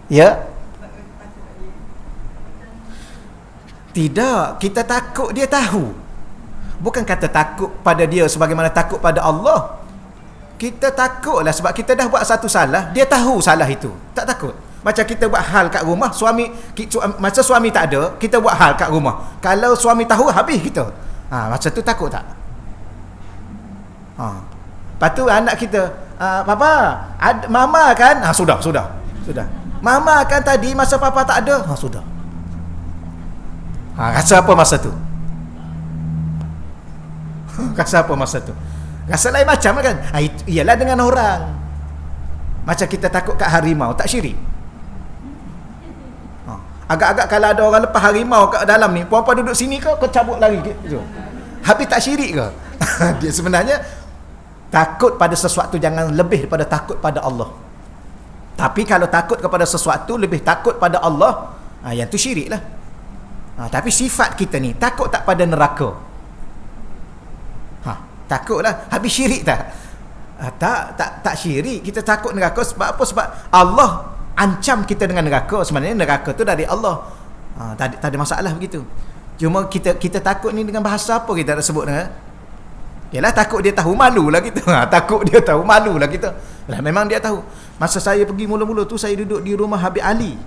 Ya. Tidak, kita takut dia tahu. Bukan kata takut pada dia sebagaimana takut pada Allah. Kita takutlah sebab kita dah buat satu salah, dia tahu salah itu. Tak takut. Macam kita buat hal kat rumah, masa suami tak ada, kita buat hal kat rumah. Kalau suami tahu, habis kita. Masa tu takut tak? Lepas tu anak kita, Papa, Mama kan? Sudah. Mama kan tadi masa Papa tak ada? Sudah. Rasa apa masa tu? Rasa apa masa tu? Rasa lain macam kan? Ialah dengan orang. Macam kita takut kat harimau, tak syirik. Agak-agak kalau ada orang lepas harimau kat dalam ni, puan-puan duduk sini kau cabut lari gitu. Habis tak syirik ke? Dia sebenarnya takut pada sesuatu jangan lebih daripada takut pada Allah. Tapi kalau takut kepada sesuatu lebih takut pada Allah, yang tu syirik lah. Tapi sifat kita ni takut tak pada neraka? Takutlah. Habis syirik tak? Tak syirik. Kita takut neraka sebab apa? Sebab Allah ancam kita dengan neraka. Sebenarnya neraka tu dari Allah. Tak ada masalah begitu. Cuma kita takut ni dengan bahasa apa kita nak sebut dengan? Yalah takut dia tahu, malulah kita. Takut dia tahu, malulah kita. Memang dia tahu. Masa saya pergi mula-mula tu, saya duduk di rumah Habib Ali.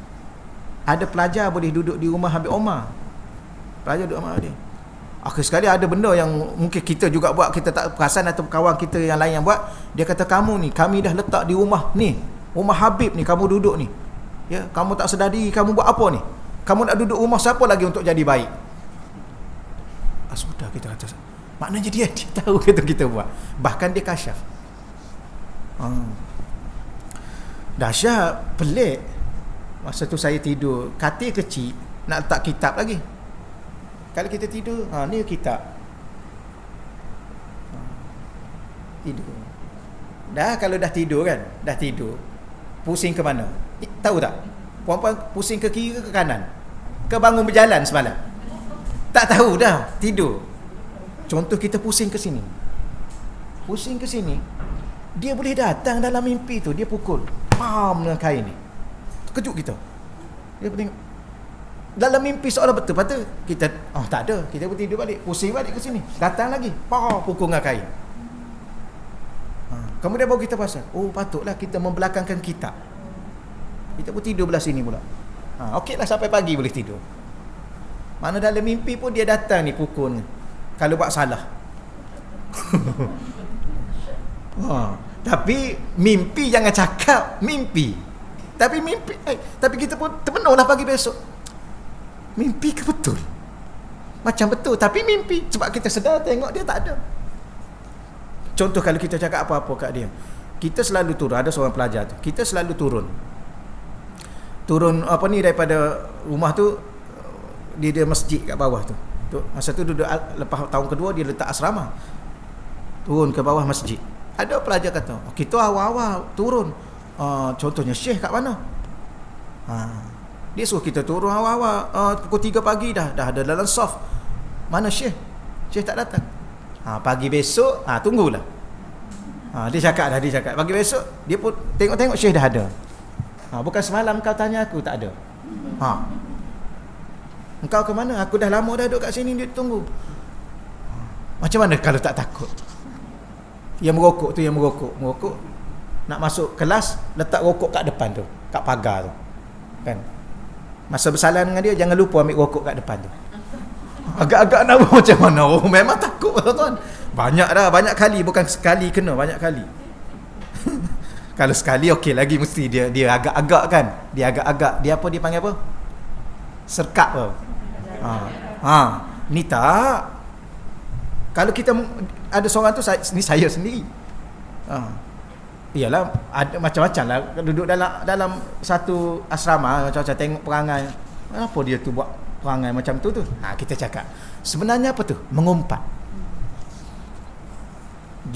Ada pelajar boleh duduk di rumah Habib Omar. Pelajar duduk rumah dia. Akhir sekali ada benda yang mungkin kita juga buat, kita tak perasan, atau kawan kita yang lain yang buat. Dia kata, kamu ni, kami dah letak di rumah ni, rumah Habib ni, kamu duduk ni. Ya, kamu tak sedar diri, kamu buat apa ni? Kamu nak duduk rumah siapa lagi untuk jadi baik? Sudah, kita kata. Maknanya dia tahu kita buat. Bahkan dia kasyaf. Dahsyat, pelik. Masa tu saya tidur, katil kecil, nak letak kitab lagi. Kalau kita tidur, ni kitab. Tidur. Kalau dah tidur kan, dah tidur, pusing ke mana? Tahu tak? Puan-puan pusing ke kiri ke kanan? Ke bangun berjalan semalam? Tak tahu dah, tidur. Contoh kita pusing ke sini. Pusing ke sini, dia boleh datang dalam mimpi tu, dia pukul. Pam dengan kain ni. Terkejut kita. Dia tengok. Dalam mimpi seolah betul. Lepas tu kita tak ada, kita pun tidur balik, pusing balik ke sini, datang lagi, pukul dengan kain. Kemudian baru kita perasan, patutlah kita membelakangkan kitab. Kita pun tidur belah sini pula. Okeylah, sampai pagi boleh tidur. Mana dalam mimpi pun dia datang ni pukul ni, kalau buat salah. Tapi mimpi jangan cakap mimpi. Tapi tapi kita pun termenunglah pagi besok. Mimpi ke betul? Macam betul, tapi mimpi. Sebab kita sedar tengok dia tak ada. Contoh kalau kita cakap apa-apa kat dia, kita selalu turun. Ada seorang pelajar tu, kita selalu turun daripada rumah tu, dia masjid kat bawah tu. Masa tu duduk, lepas tahun kedua dia letak asrama, turun ke bawah masjid. Ada pelajar kata, kita awal-awal turun, contohnya Syekh kat mana? Dia suruh kita turun awal-awal, pukul 3 pagi dah ada dalam saf. Mana Syekh? Syekh tak datang. Pagi besok, tunggulah. Dia cakap. Pagi besok, dia pun tengok-tengok Syekh dah ada. Bukan semalam kau tanya aku, tak ada. Engkau ke mana? Aku dah lama dah duduk kat sini, dia tunggu. Macam mana kalau tak takut? Yang merokok. Nak masuk kelas, letak rokok kat depan tu, kat pagar tu. Kan? Masa bersalam dengan dia, jangan lupa ambil rokok kat depan tu. Agak-agak nak macam mana? Memang takut tuan. Banyak kali, bukan sekali kena, banyak kali. Kalau sekali okey lagi, mesti dia agak-agak kan. Dia agak-agak, dia apa, dia panggil apa? Serkap apa? Ni tak. Kalau kita ada seorang tu, ni saya sendiri. Iyalah, ada macam-macam lah. Duduk dalam satu asrama, macam-macam tengok perangai. Kenapa dia tu buat perangai macam tu? Kita cakap, sebenarnya apa tu? Mengumpat.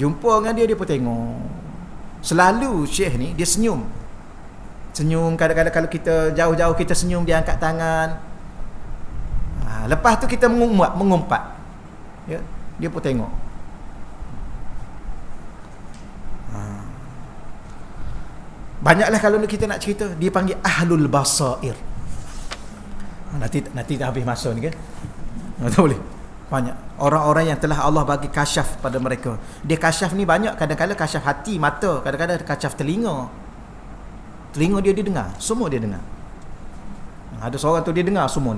Jumpa dengan dia pun tengok. Selalu Syekh ni, dia senyum. Kadang-kadang kalau kita jauh-jauh, kita senyum, dia angkat tangan. Lepas tu kita mengumpat. Ya, dia pun tengok. Banyaklah kalau kita nak cerita, dia panggil ahlul basair. Nanti dah habis masa ni kan. Tak boleh. Banyak orang-orang yang telah Allah bagi kasyaf pada mereka. Dia kasyaf ni banyak, kadang-kadang kasyaf hati, mata, kadang-kadang kasyaf telinga. Telinga dia dengar, semua dia dengar. Ada seorang tu dia dengar semua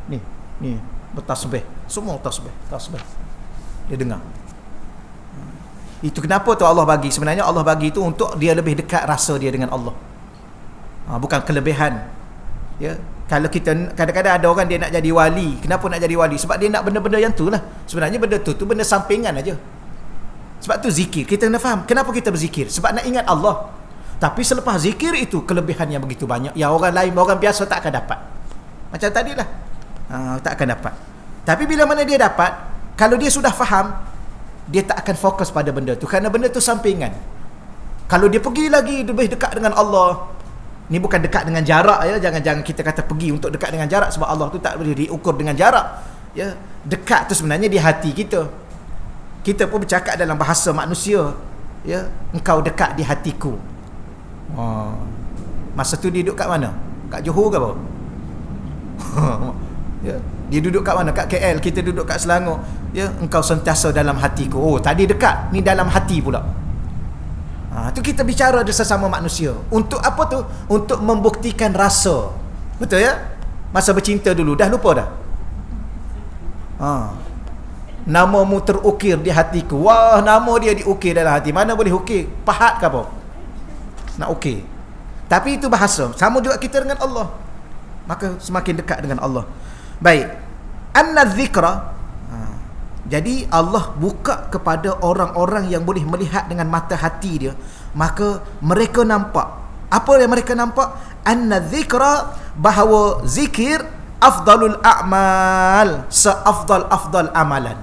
ni. Ni bertasbih, semua tasbih. Dia dengar. Itu kenapa tu Allah bagi. Sebenarnya Allah bagi itu untuk dia lebih dekat rasa dia dengan Allah. Bukan kelebihan. Ya, kalau kita kadang-kadang ada orang dia nak jadi wali. Kenapa nak jadi wali? Sebab dia nak benda-benda yang tu lah. Sebenarnya benda tu benda sampingan aja. Sebab tu zikir. Kita kena faham kenapa kita berzikir. Sebab nak ingat Allah. Tapi selepas zikir itu kelebihan yang begitu banyak yang orang lain, orang biasa tak akan dapat. Macam tadilah. Tak akan dapat. Tapi bila mana dia dapat, kalau dia sudah faham, dia tak akan fokus pada benda tu kerana benda tu sampingan. Kalau dia pergi lagi lebih dekat dengan Allah, ni bukan dekat dengan jarak ya, jangan kita kata pergi untuk dekat dengan jarak, sebab Allah tu tak boleh diukur dengan jarak ya. Dekat tu sebenarnya di hati kita. Kita pun bercakap dalam bahasa manusia ya, engkau dekat di hatiku. Masa tu dia duduk kat mana? Kat Johor ke apa? Ya, dia duduk kat mana? Kat KL, kita duduk kat Selangor. Ya, engkau sentiasa dalam hatiku. Oh, tadi dekat, ni dalam hati pula. Tu kita bicara dengan sesama manusia. Untuk apa tu? Untuk membuktikan rasa. Betul ya? Masa bercinta dulu, dah lupa dah? Namamu terukir di hatiku. Wah, nama dia diukir dalam hati. Mana boleh ukir? Pahat ke apa? Nak ukir. Tapi itu bahasa. Sama juga kita dengan Allah. Maka semakin dekat dengan Allah. Baik. Anna dzikra. Jadi Allah buka kepada orang-orang yang boleh melihat dengan mata hati dia. Maka mereka nampak. Apa yang mereka nampak? Anna dzikra, bahawa zikir afdalul a'mal, seafdal-afdal amalan.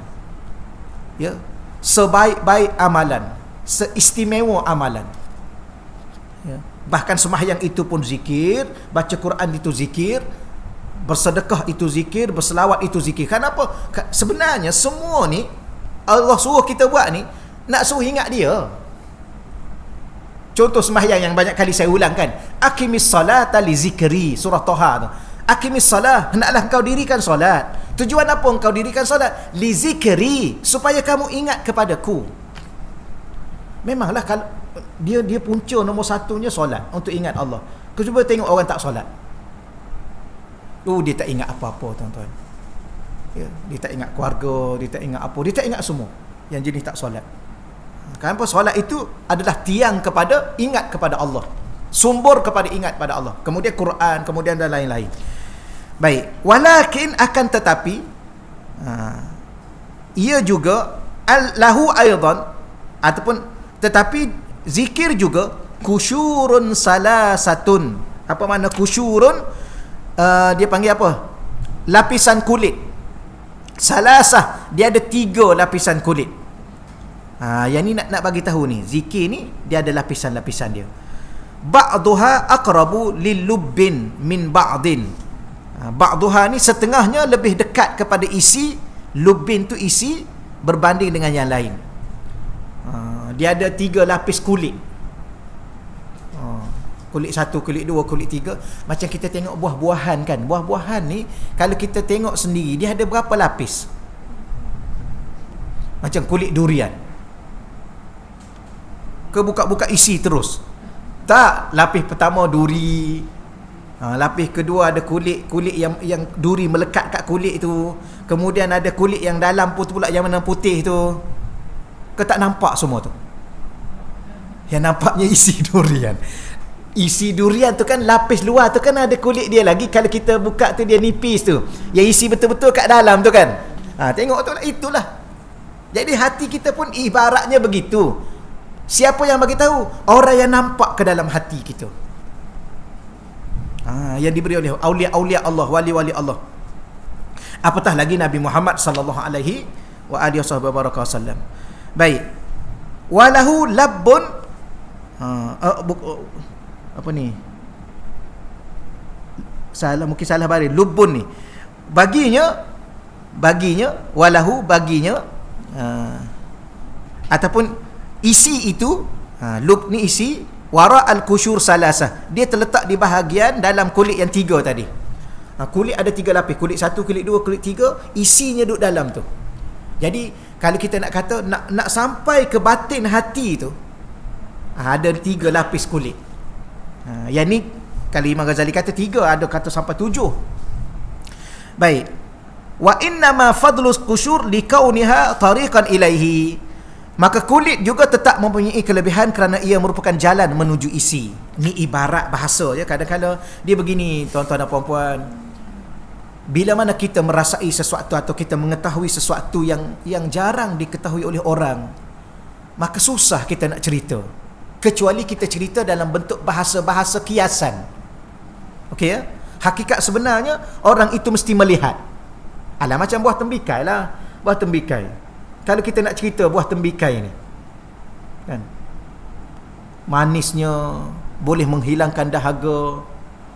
Ya, sebaik-baik amalan, seistimewa amalan. Ya. Bahkan sembahyang itu pun zikir, baca Quran itu zikir, bersedekah itu zikir, berselawat itu zikir. Kenapa? Sebenarnya semua ni Allah suruh kita buat ni nak suruh ingat dia. Contoh sembahyang yang banyak kali saya ulang kan, aqimis salata li zikri, surah Taha tu. Aqimis salah, hendaklah engkau dirikan solat. Tujuan apa engkau dirikan solat? Li zikri, supaya kamu ingat kepadaku. Memanglah kalau dia punca nombor satunya solat, untuk ingat Allah. Kau cuba tengok orang tak solat. Dia tak ingat apa-apa tuan-tuan. Ya, dia tak ingat keluarga, dia tak ingat apa, dia tak ingat semua. Yang jenis tak solat. Kenapa? Solat itu adalah tiang kepada ingat kepada Allah. Sumber kepada ingat pada Allah. Kemudian Quran, kemudian dan lain-lain. Baik, walakin akan tetapi ia juga lahu aidan, ataupun tetapi zikir juga kusyurun salasatun. Apa makna kusyurun? Dia panggil apa? Lapisan kulit. Salasah, dia ada 3 lapisan kulit. Yang ni nak bagi tahu ni, zikir ni dia ada lapisan-lapisan dia. Ba'duha aqrabu lilubbin min ba'din. Ba'duha ni setengahnya lebih dekat kepada isi, lubbin tu isi, berbanding dengan yang lain. Dia ada 3 lapis kulit. Kulit 1, kulit 2, kulit 3. Macam kita tengok buah-buahan kan. Buah-buahan ni kalau kita tengok sendiri, dia ada berapa lapis? Macam kulit durian. Ke buka-buka isi terus? Tak, lapis pertama duri. Lapis kedua ada kulit yang duri melekat kat kulit tu. Kemudian ada kulit yang dalam pula yang warna putih tu. Kau tak nampak semua tu? Yang nampaknya isi durian. Isi durian tu kan, lapis luar tu kan ada kulit dia lagi. Kalau kita buka tu dia nipis tu. Yang isi betul-betul kat dalam tu kan. Tengok tu lah, itulah. Jadi hati kita pun ibaratnya begitu. Siapa yang bagi tahu? Orang yang nampak ke dalam hati kita. Yang diberi oleh aulia-aulia Allah, wali-wali Allah. Apatah lagi Nabi Muhammad sallallahu alaihi wa alihi wasallam. Baik. Walahu labbun, apa ni? Mungkin salah baris. Lubbun ni. Baginya walahu, baginya ataupun isi itu, lub ni isi, Wara al-kusyur salasah, dia terletak di bahagian dalam kulit yang 3 tadi. Kulit ada 3 lapis, kulit 1, kulit 2, kulit 3, isinya duduk dalam tu. Jadi kalau kita nak kata nak sampai ke batin hati tu, ada 3 lapis kulit. Yang ni kalau Imam Ghazali kata 3, ada kata sampai 7. Baik. Wa inna ma fadlus qusyur likauniha tariqan ilaihi. Maka kulit juga tetap mempunyai kelebihan kerana ia merupakan jalan menuju isi. Ni ibarat bahasa je. Kadang-kadang dia begini, tuan-tuan dan puan-puan. Bila mana kita merasai sesuatu atau kita mengetahui sesuatu yang jarang diketahui oleh orang, maka susah kita nak cerita. Kecuali kita cerita dalam bentuk bahasa-bahasa kiasan. Okey ya? Hakikat sebenarnya orang itu mesti melihat. Alah, macam buah tembikai lah. Buah tembikai. Kalau kita nak cerita buah tembikai ni, kan, manisnya, boleh menghilangkan dahaga,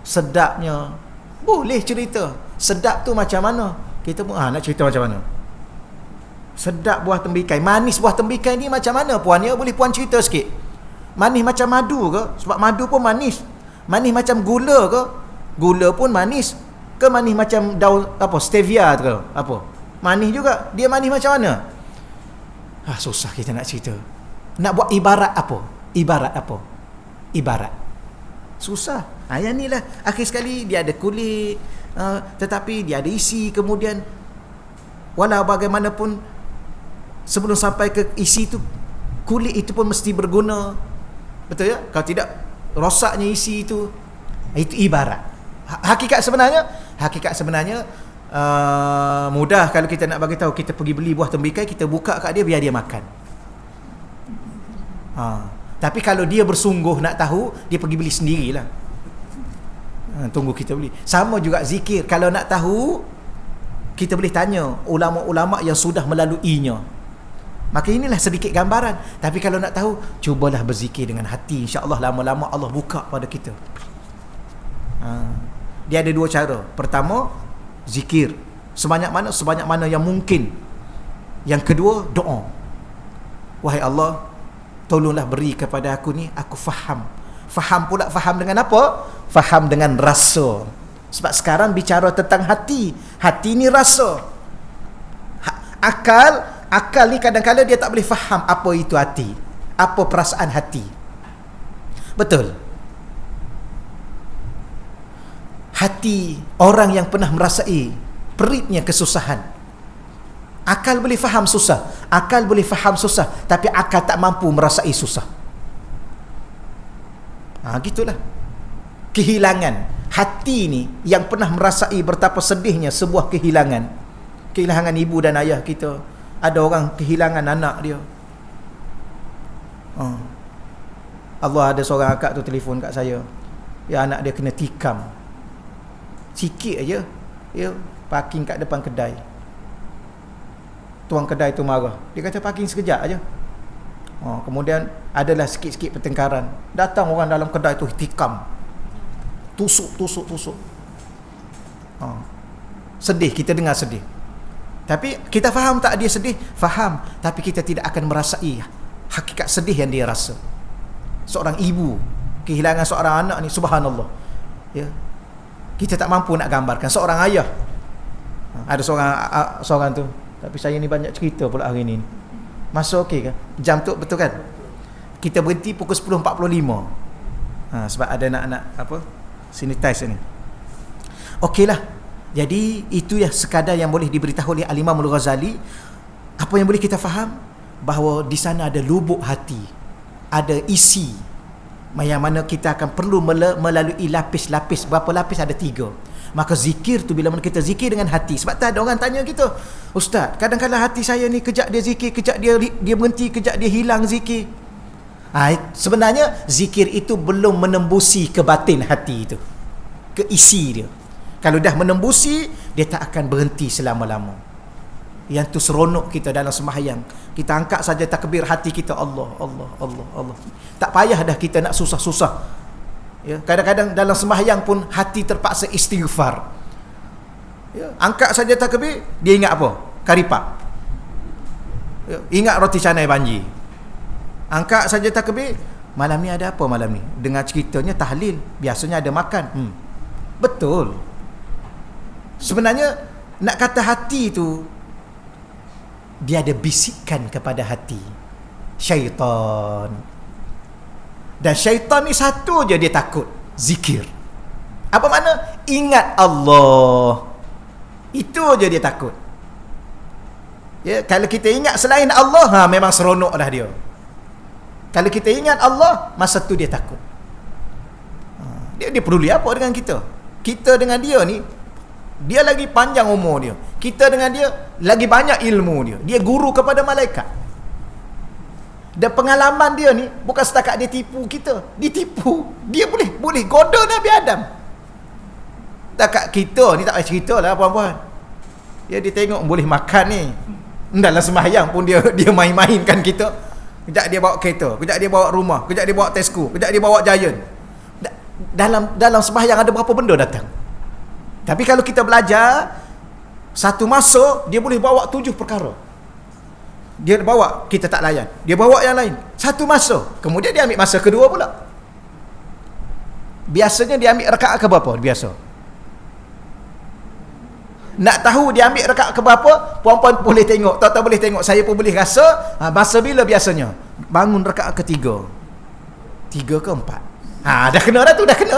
sedapnya, boleh cerita. Sedap tu macam mana? Kita pun nak cerita macam mana? Sedap buah tembikai, manis buah tembikai ni macam mana puan ya? Boleh puan cerita sikit. Manis macam madu ke? Sebab madu pun manis. Manis macam gula ke? Gula pun manis. Ke manis macam daun apa? Stevia ke? Apa? Manis juga. Dia manis macam mana? Susah kita nak cerita. Nak buat ibarat apa? Ibarat apa? Ibarat. Susah. Yang ni lah. Akhir sekali dia ada kulit, tetapi dia ada isi. Kemudian walau bagaimanapun, sebelum sampai ke isi tu, kulit itu pun mesti berguna. Betul ya? Kalau tidak, rosaknya isi itu. Itu ibarat. Hakikat sebenarnya mudah kalau kita nak bagi tahu. Kita pergi beli buah tembikai, kita buka kat dia, biar dia makan. Tapi kalau dia bersungguh nak tahu, dia pergi beli sendirilah. Tunggu kita beli. Sama juga zikir. Kalau nak tahu, kita boleh tanya ulama-ulama yang sudah melaluinya. Maka inilah sedikit gambaran. Tapi kalau nak tahu, cubalah berzikir dengan hati. InsyaAllah lama-lama Allah buka pada kita. Dia ada 2 cara. Pertama, zikir sebanyak mana yang mungkin. Yang kedua, doa. Wahai Allah, tolonglah beri kepada aku ni, aku faham. Faham pula, faham dengan apa? Faham dengan rasa. Sebab sekarang bicara tentang hati. Hati ni rasa. Akal ni kadang-kadang dia tak boleh faham apa itu hati, apa perasaan hati. Betul. Hati orang yang pernah merasai peritnya kesusahan. Akal boleh faham susah. Akal boleh faham susah, tapi akal tak mampu merasai susah. Gitulah. Kehilangan. Hati ni yang pernah merasai betapa sedihnya sebuah kehilangan. Kehilangan ibu dan ayah kita. Ada orang kehilangan anak dia. Allah, ada seorang akak tu telefon kat saya. Ya, anak dia kena tikam. Sikit aja. Ya, parking kat depan kedai. Tuang kedai tu marah. Dia kata parking sekejap aja. Kemudian adalah sikit-sikit pertengkaran. Datang orang dalam kedai tu tikam. Tusuk. Sedih, kita dengar sedih. Tapi kita faham tak dia sedih? Faham. Tapi kita tidak akan merasai hakikat sedih yang dia rasa. Seorang ibu kehilangan seorang anak ni, subhanallah. Ya. Kita tak mampu nak gambarkan. Seorang ayah. Ada seorang tu. Tapi saya ni banyak cerita pula hari ni. Masa okey ke? Jam tu betul kan? Kita berhenti pukul 10.45. Sebab ada anak-anak sanitize ni. Okeylah. Jadi itu ya sekadar yang boleh diberitahu oleh Al-Imam Al-Ghazali. Apa yang boleh kita faham? Bahawa di sana ada lubuk hati, ada isi, yang mana kita akan perlu melalui lapis-lapis. Berapa lapis? Ada 3. Maka zikir tu, bila mana kita zikir dengan hati. Sebab tak ada orang tanya kita, Ustaz, kadang-kadang hati saya ni kejap dia zikir, kejap dia berhenti, kejap dia hilang zikir. Sebenarnya zikir itu belum menembusi ke batin hati itu, ke isi dia. Kalau dah menembusi, dia tak akan berhenti selama-lama. Yang tu seronok kita dalam sembahyang. Kita angkat saja takbir, hati kita Allah, Allah, Allah, Allah. Tak payah dah kita nak susah-susah. Ya, kadang-kadang dalam sembahyang pun hati terpaksa istighfar. Ya, angkat saja takbir, dia ingat apa? Karipap. Ya, ingat roti canai banji. Angkat saja takbir, Malam ni ada apa malam ni? Dengar ceritanya tahlil, biasanya ada makan. Betul. Sebenarnya nak kata hati tu, dia ada bisikan kepada hati. Syaitan. Dan syaitan ni satu je dia takut, zikir. Apa makna? Ingat Allah. Itu je dia takut. Ya, kalau kita ingat selain Allah, memang seronok dah dia. Kalau kita ingat Allah, masa tu dia takut. Dia peduli apa dengan kita? Kita dengan dia ni, dia lagi panjang umur dia. Kita dengan dia lagi banyak ilmu dia. Dia guru kepada malaikat. Dan pengalaman dia ni bukan setakat dia tipu kita. Ditipu. Dia boleh goda Nabi Adam. Setakat kita ni tak payah cerita lah puan-puan. Dia tengok boleh makan ni. Dalam sembahyang pun dia main-mainkan kita. Kejap dia bawa kereta, kejap dia bawa rumah, kejap dia bawa Tesco, kejap dia bawa Giant. Dalam sembahyang ada berapa benda datang. Tapi kalau kita belajar, satu masa dia boleh bawa 7 perkara. Dia bawa, kita tak layan. Dia bawa yang lain. Satu masa. Kemudian dia ambil masa kedua pula. Biasanya dia ambil rakaat ke berapa? Biasa. Nak tahu dia ambil rakaat ke berapa, puan-puan boleh tengok, tuan-tuan boleh tengok, saya pun boleh rasa, masa bila biasanya? Bangun rakaat ketiga. 3 ke 4. Dah kena dah tu. Dah kena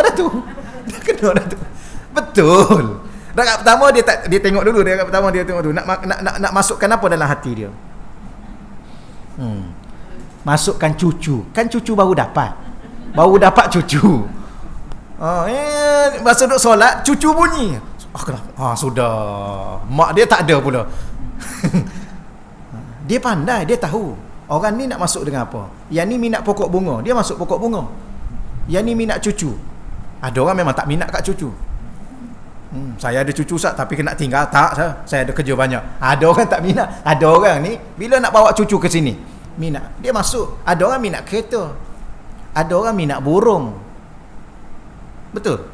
dah tu. Betul. Rakaat pertama dia tengok dulu, rakaat pertama dia tengok dulu. Nak masukkan apa dalam hati dia? Masukkan cucu. Kan cucu baru dapat cucu. Masa duduk solat cucu bunyi. Kenapa? Sudah. Mak dia tak ada pula. Dia pandai, dia tahu. Orang ni nak masuk dengan apa? Yang ni minat pokok bunga, dia masuk pokok bunga. Yang ni minat cucu. Ada orang memang tak minat kat cucu. Saya ada cucu Ustaz, tapi kena tinggal. Tak, saya ada kerja banyak. Ada orang tak minat. Ada orang ni bila nak bawa cucu ke sini, minat. Dia masuk. Ada orang minat kereta. Ada orang minat burung. Betul?